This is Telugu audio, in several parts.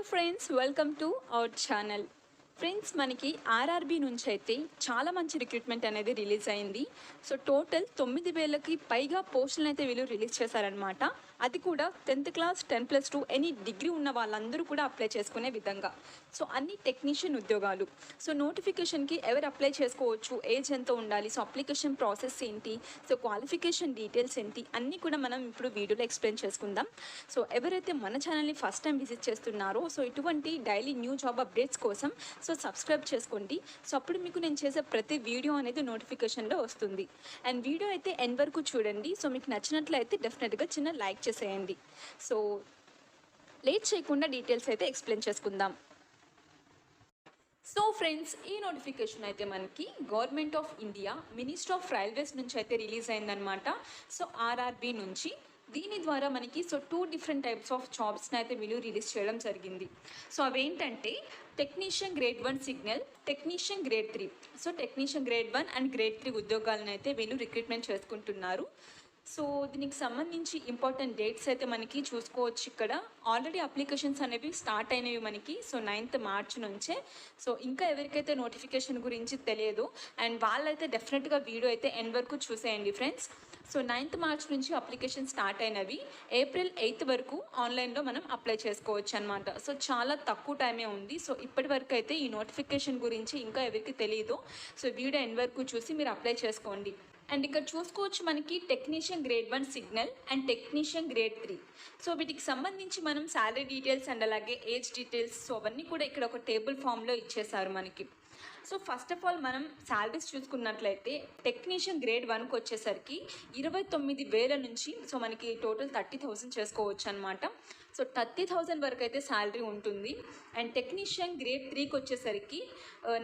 Hello friends, welcome to our channel. Friends, మనకి ఆర్ఆర్బి నుంచి అయితే చాలా మంచి రిక్రూట్మెంట్ అనేది రిలీజ్ అయింది. సో టోటల్ 9,000కి పైగా పోస్టులను అయితే వీళ్ళు రిలీజ్ చేశారనమాట. అది కూడా 10th క్లాస్ 10+2 ఎనీ డిగ్రీ ఉన్న వాళ్ళందరూ కూడా అప్లై చేసుకునే విధంగా. సో అన్ని టెక్నీషియన్ ఉద్యోగాలు. సో నోటిఫికేషన్కి ఎవరు అప్లై చేసుకోవచ్చు, ఏజ్ ఎంత ఉండాలి, సో అప్లికేషన్ ప్రాసెస్ ఏంటి, సో క్వాలిఫికేషన్ డీటెయిల్స్ ఏంటి, అన్నీ కూడా మనం ఇప్పుడు వీడియోలో ఎక్స్ప్లెయిన్ చేసుకుందాం. సో ఎవరైతే మన ఛానల్ని ఫస్ట్ టైం విజిట్ చేస్తున్నారో, సో ఇటువంటి డైలీ న్యూ జాబ్ అప్డేట్స్ కోసం సో సబ్స్క్రైబ్ చేసుకోండి. సో అప్పుడు మీకు నేను చేసే ప్రతి వీడియో అనేది నోటిఫికేషన్లో వస్తుంది. అండ్ వీడియో అయితే ఎండ్ వరకు చూడండి. సో మీకు నచ్చినట్లయితే డెఫినెట్గా చిన్న లైక్ చేసేయండి. సో లేట్ చేయకుండా డీటెయిల్స్ అయితే ఎక్స్ప్లెయిన్ చేసుకుందాం. సో ఫ్రెండ్స్, ఈ నోటిఫికేషన్ అయితే మనకి government of India ministry of railways నుంచి అయితే రిలీజ్ అయిందనమాట. సో ఆర్ఆర్బి నుంచి దీని ద్వారా మనకి 2 డిఫరెంట్ టైప్స్ ఆఫ్ జాబ్స్ని అయితే వీళ్ళు రిలీజ్ చేయడం జరిగింది. సో అవేంటంటే technician grade 1 signal, technician grade 3. So technician grade 1 and grade 3 ఉద్యోగాలను అయితే వీళ్ళు రిక్రూట్మెంట్ చేసుకుంటున్నారు. సో దీనికి సంబంధించి ఇంపార్టెంట్ డేట్స్ అయితే మనకి చూసుకోవచ్చు. ఇక్కడ ఆల్రెడీ అప్లికేషన్స్ అనేవి స్టార్ట్ అయినవి మనకి. సో 9th మార్చ్ నుంచే. సో ఇంకా ఎవరికైతే నోటిఫికేషన్ గురించి తెలియదు అండ్ వాళ్ళైతే డెఫినెట్గా వీడియో అయితే ఎండ్ వరకు చూసేయండి ఫ్రెండ్స్. సో 9th మార్చ్ నుంచి అప్లికేషన్ స్టార్ట్ అయినవి. ఏప్రిల్ 8th వరకు ఆన్లైన్లో మనం అప్లై చేసుకోవచ్చు అనమాట. సో చాలా తక్కువ టైమే ఉంది. సో ఇప్పటి వరకు అయితే ఈ నోటిఫికేషన్ గురించి ఇంకా ఎవరికి తెలియదు. సో వీడియో ఎండ్ వరకు చూసి మీరు అప్లై చేసుకోండి. అండ్ ఇక్కడ చూసుకోవచ్చు మనకి technician grade 1 signal and technician grade 3. So వీటికి సంబంధించి మనం శాలరీ డీటెయిల్స్ అండ్ అలాగే ఏజ్ డీటెయిల్స్ సో అవన్నీ కూడా ఇక్కడ ఒక టేబుల్ ఫామ్లో ఇచ్చేసారు మనకి. సో ఫస్ట్ ఆఫ్ ఆల్ మనం శాలరీస్ చూసుకున్నట్లయితే టెక్నీషియన్ గ్రేడ్ 1కి వచ్చేసరికి 29,000 నుంచి సో మనకి టోటల్ 30,000 చేసుకోవచ్చు అనమాట. సో 30,000 వరకు అయితే శాలరీ ఉంటుంది. అండ్ టెక్నీషియన్ గ్రేడ్ 3కి వచ్చేసరికి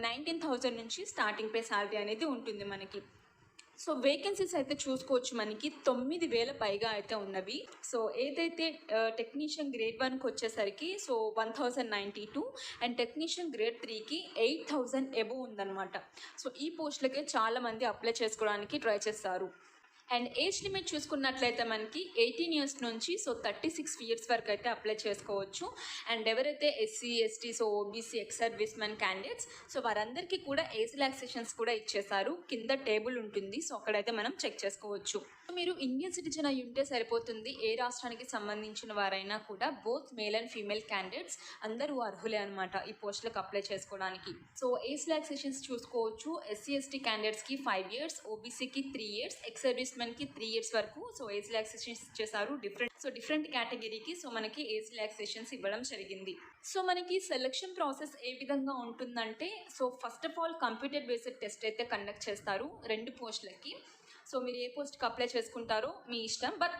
19,000 నుంచి స్టార్టింగ్ పే శాలరీ అనేది ఉంటుంది మనకి. సో వేకెన్సీస్ అయితే చూసుకోవచ్చు మనకి 9,000 పైగా అయితే ఉన్నవి. సో ఏదైతే టెక్నీషియన్ గ్రేడ్ 1కి వచ్చేసరికి సో 1,092 అండ్ టెక్నీషియన్ గ్రేడ్ 3కి 8,000 ఎబో ఉందన్నమాట. సో ఈ పోస్టులకే చాలామంది అప్లై చేసుకోవడానికి ట్రై చేస్తారు. అండ్ ఏజ్ లిమిట్ చూసుకున్నట్లయితే మనకి 18 years నుంచి సో 36 years వరకు అయితే అప్లై చేసుకోవచ్చు. అండ్ ఎవరైతే SC ST so OBC ex service men candidates so వారందరికీ కూడా ఏజ్ రిలాక్సేషన్స్ కూడా ఇచ్చేసారు. కింద టేబుల్ ఉంటుంది. సో అక్కడైతే మనం చెక్ చేసుకోవచ్చు. మీరు ఇండియన్ సిటిజన్ అయి ఉంటే సరిపోతుంది. ఏ రాష్ట్రానికి సంబంధించిన వారైనా కూడా both male and female candidates అందరూ అర్హులే అనమాట ఈ పోస్టులకు అప్లై చేసుకోవడానికి. సో ఏజ్ రిలాక్సేషన్స్ చూసుకోవచ్చు. ఎస్సీ ఎస్టీ క్యాండిడేట్స్కి 5 years, ఓబీసీకి 3 years, ఎక్స్ సర్వీస్ మెన్కి 3 years వరకు సో ఏజ్ రిలాక్సేషన్స్ ఇచ్చేసారు. డిఫరెంట్ కేటగిరీకి సో మనకి ఏజ్ రిలాక్సేషన్స్ ఇవ్వడం జరిగింది. సో మనకి సెలక్షన్ ప్రాసెస్ ఏ విధంగా ఉంటుందంటే so first of all computer based test అయితే కండక్ట్ చేస్తారు 2 పోస్టులకి. సో మీరు ఏ పోస్ట్కి అప్లై చేసుకుంటారో మీ ఇష్టం. బట్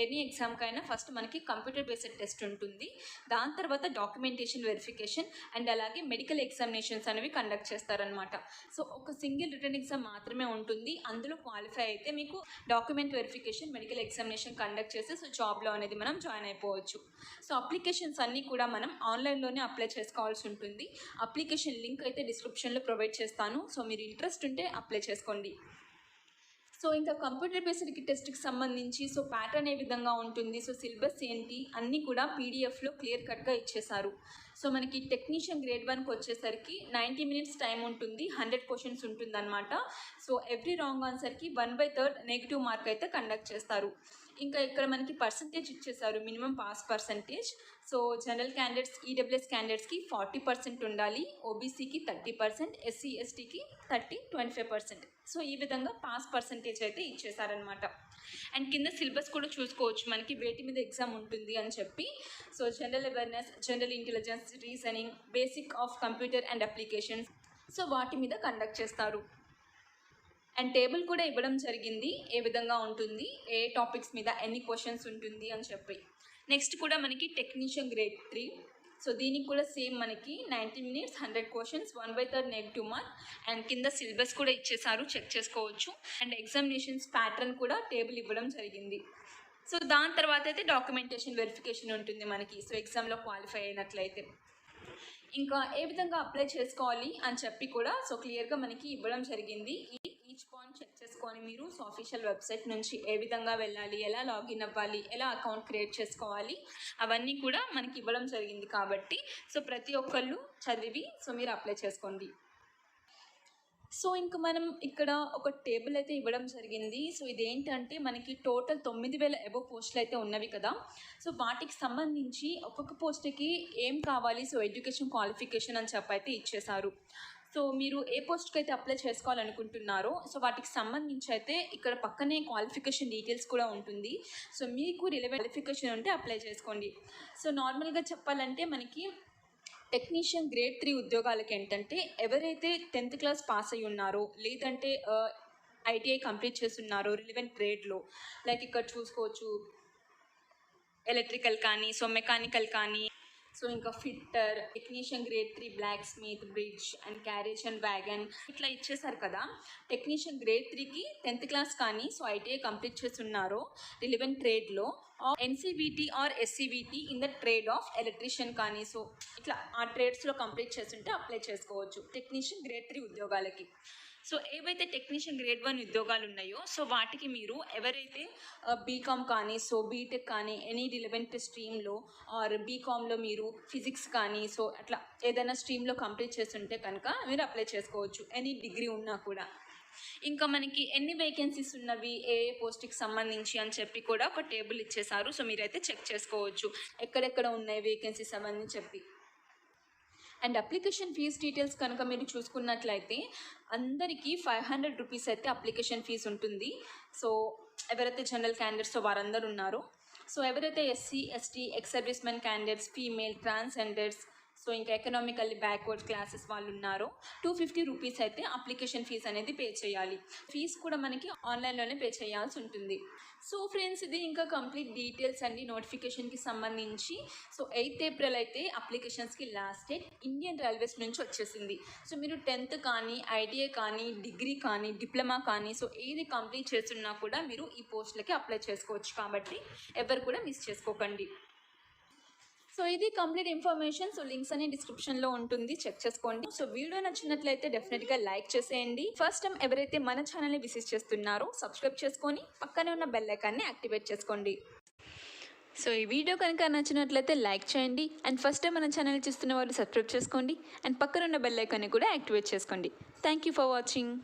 ఎనీ ఎగ్జామ్కైనా ఫస్ట్ మనకి కంప్యూటర్ బేస్డ్ టెస్ట్ ఉంటుంది. దాని తర్వాత డాక్యుమెంటేషన్ వెరిఫికేషన్ అండ్ అలాగే మెడికల్ ఎగ్జామినేషన్స్ అనేవి కండక్ట్ చేస్తారనమాట. సో ఒక సింగిల్ రిటర్న్ ఎగ్జామ్ మాత్రమే ఉంటుంది. అందులో క్వాలిఫై అయితే మీకు document verification medical examination conduct చేసి సో జాబ్లో అనేది మనం జాయిన్ అయిపోవచ్చు. సో అప్లికేషన్స్ అన్నీ కూడా మనం ఆన్లైన్లోనే అప్లై చేసుకోవాల్సి ఉంటుంది. అప్లికేషన్ లింక్ అయితే డిస్క్రిప్షన్లో ప్రొవైడ్ చేస్తాను. సో మీరు ఇంట్రెస్ట్ ఉంటే అప్లై చేసుకోండి. సో ఇంకా కంప్యూటర్ బేస్డ్ టెస్ట్కి సంబంధించి సో ప్యాటర్న్ ఏ విధంగా ఉంటుంది, సో సిలబస్ ఏంటి అన్నీ కూడా పీడిఎఫ్లో క్లియర్ కట్గా ఇచ్చేసారు. సో మనకి టెక్నీషియన్ గ్రేడ్ 1కి వచ్చేసరికి 90 minutes టైం ఉంటుంది. 100 questions ఉంటుందన్నమాట. సో ఎవ్రీ రాంగ్ ఆన్సర్కి 1/3 నెగిటివ్ మార్క్ అయితే కండక్ట్ చేస్తారు. ఇంకా ఇక్కడ మనకి పర్సంటేజ్ ఇచ్చేసారు, minimum pass percentage. So general candidates EWS క్యాండిడేట్స్కి 40% ఉండాలి, ఓబీసీకి 30%, ఎస్సీ ఎస్టీకి 25%. సో ఈ విధంగా పాస్ పర్సంటేజ్ అయితే ఇచ్చేసారనమాట. అండ్ కింద సిలబస్ కూడా చూసుకోవచ్చు మనకి వేటి మీద ఎగ్జామ్ ఉంటుంది అని చెప్పి. So general awareness, general intelligence, reasoning, basic of computer and applications so వాటి మీద కండక్ట్ చేస్తారు. అండ్ టేబుల్ కూడా ఇవ్వడం జరిగింది ఏ విధంగా ఉంటుంది, ఏ టాపిక్స్ మీద ఎన్ని క్వశ్చన్స్ ఉంటుంది అని చెప్పి. నెక్స్ట్ కూడా మనకి టెక్నీషియన్ గ్రేడ్ 3. సో దీనికి కూడా సేమ్ మనకి 90 minutes, 100 questions, 1/3 negative mark. And కింద సిలబస్ కూడా ఇచ్చేసారు, చెక్ చేసుకోవచ్చు. అండ్ ఎగ్జామినేషన్స్ ప్యాటర్న్ కూడా టేబుల్ ఇవ్వడం జరిగింది. సో దాని తర్వాత అయితే డాక్యుమెంటేషన్ వెరిఫికేషన్ ఉంటుంది మనకి. సో ఎగ్జామ్లో క్వాలిఫై అయినట్లయితే ఇంకా ఏ విధంగా అప్లై చేసుకోవాలి అని చెప్పి కూడా సో క్లియర్గా మనకి ఇవ్వడం జరిగింది. ఈచ్ పాయింట్ చెక్ చేసుకోండి. చేసుకొని మీరు ఆఫీషియల్ వెబ్సైట్ నుంచి ఏ విధంగా వెళ్ళాలి, ఎలా లాగిన్ అవ్వాలి, ఎలా అకౌంట్ క్రియేట్ చేసుకోవాలి అవన్నీ కూడా మనకి ఇవ్వడం జరిగింది. కాబట్టి సో ప్రతి ఒక్కళ్ళు చదివి సో మీరు అప్లై చేసుకోండి. సో ఇంక మనం ఇక్కడ ఒక టేబుల్ అయితే ఇవ్వడం జరిగింది. సో ఇదేంటంటే మనకి టోటల్ 9,000 అబోవ్ పోస్టులు అయితే ఉన్నవి కదా. సో వాటికి సంబంధించి ఒక్కొక్క పోస్ట్కి ఏం కావాలి, సో ఎడ్యుకేషన్ క్వాలిఫికేషన్ అని చెప్పి అయితే ఇచ్చేశారు. సో మీరు ఏ పోస్ట్కి అయితే అప్లై చేసుకోవాలనుకుంటున్నారో సో వాటికి సంబంధించి అయితే ఇక్కడ పక్కనే క్వాలిఫికేషన్ డీటెయిల్స్ కూడా ఉంటుంది. సో మీకు రిలవెంట్ క్వాలిఫికేషన్ ఉంటే అప్లై చేసుకోండి. సో నార్మల్గా చెప్పాలంటే మనకి టెక్నీషియన్ గ్రేడ్ 3 ఉద్యోగాలకి ఏంటంటే ఎవరైతే 10th క్లాస్ పాస్ అయ్యి ఉన్నారో లేదంటే ఐటీఐ కంప్లీట్ చేస్తున్నారో రిలవెంట్ ట్రేడ్లో, లైక్ ఇక్కడ చూసుకోవచ్చు ఎలక్ట్రికల్ కానీ, సో మెకానికల్ కానీ, సో ఇంకా fitter, technician grade 3 blacksmith, bridge and carriage and wagon ఇట్లా ఇచ్చేసారు కదా. టెక్నీషియన్ గ్రేడ్ 3కి 10th క్లాస్ కానీ సో ఐటీఐ కంప్లీట్ చేస్తున్నారో రిలవెంట్ ట్రేడ్లో NCVT or SCVT in the trade of electrician కానీ సో ఇట్లా ఆ ట్రేడ్స్లో కంప్లీట్ చేస్తుంటే అప్లై చేసుకోవచ్చు టెక్నీషియన్ గ్రేడ్ 3 ఉద్యోగాలకి. సో ఏవైతే టెక్నీషియన్ గ్రేడ్ 1 ఉద్యోగాలు ఉన్నాయో సో వాటికి మీరు ఎవరైతే బీకామ్ కానీ సో బీటెక్ కానీ ఎనీ రిలవెంట్ స్ట్రీమ్లో ఆర్ బీకామ్లో మీరు ఫిజిక్స్ కానీ సో అట్లా ఏదైనా స్ట్రీమ్లో కంప్లీట్ చేస్తుంటే కనుక మీరు అప్లై చేసుకోవచ్చు, ఎనీ డిగ్రీ ఉన్నా కూడా. ఇంకా మనకి ఎన్ని వేకెన్సీస్ ఉన్నవి, ఏ పోస్ట్కి సంబంధించి అని చెప్పి కూడా ఒక టేబుల్ ఇచ్చేసారు. సో మీరైతే చెక్ చేసుకోవచ్చు ఎక్కడెక్కడ ఉన్నాయి వేకెన్సీస్ అవన్నీ చెప్పి. అండ్ అప్లికేషన్ ఫీజ్ డీటెయిల్స్ కనుక మీరు చూసుకున్నట్లయితే అందరికీ 500 రూపీస్ అయితే అప్లికేషన్ ఫీజు ఉంటుంది. సో ఎవరైతే జనరల్ క్యాండిడేట్స్ వారందరూ ఉన్నారో, సో ఎవరైతే SC ST ex service men candidates, female, transgenders, so ఇంకా ఎకనామికల్లీ బ్యాక్వర్డ్ క్లాసెస్ వాళ్ళు ఉన్నారో 250 రూపీస్ అయితే అప్లికేషన్ ఫీజ్ అనేది పే చేయాలి. ఫీజ్ కూడా మనకి ఆన్లైన్లోనే పే చేయాల్సి ఉంటుంది. సో ఫ్రెండ్స్ ఇది ఇంకా కంప్లీట్ డీటెయిల్స్ అండి నోటిఫికేషన్కి సంబంధించి. సో 8th ఏప్రిల్ అయితే అప్లికేషన్స్కి లాస్ట్ డేట్ ఇండియన్ రైల్వేస్ నుంచి వచ్చేసింది. సో మీరు 10th కానీ ఐటీఐ కానీ డిగ్రీ కానీ డిప్లొమా కానీ సో ఏది కంప్లీట్ చేస్తున్నా కూడా మీరు ఈ పోస్టులకి అప్లై చేసుకోవచ్చు. కాబట్టి ఎవరు కూడా మిస్ చేసుకోకండి. సో ఇది కంప్లీట్ ఇన్ఫర్మేషన్. సో లింక్స్ అనే డిస్క్రిప్షన్లో ఉంటుంది, చెక్ చేసుకోండి. సో వీడియో నచ్చినట్లయితే డెఫినెట్గా లైక్ చేసేయండి. ఫస్ట్ టైం ఎవరైతే మన ఛానల్ని విజిట్ చేస్తున్నారో సబ్స్క్రైబ్ చేసుకొని పక్కనే ఉన్న బెల్ ఐకాన్ని యాక్టివేట్ చేసుకోండి. సో ఈ వీడియో కనుక నచ్చినట్లయితే లైక్ చేయండి. అండ్ ఫస్ట్ టైం మన ఛానల్ చూస్తున్న వాళ్ళు సబ్స్క్రైబ్ చేసుకోండి. అండ్ పక్కన ఉన్న బెల్ ఐకాన్ని కూడా యాక్టివేట్ చేసుకోండి. Thank you for watching.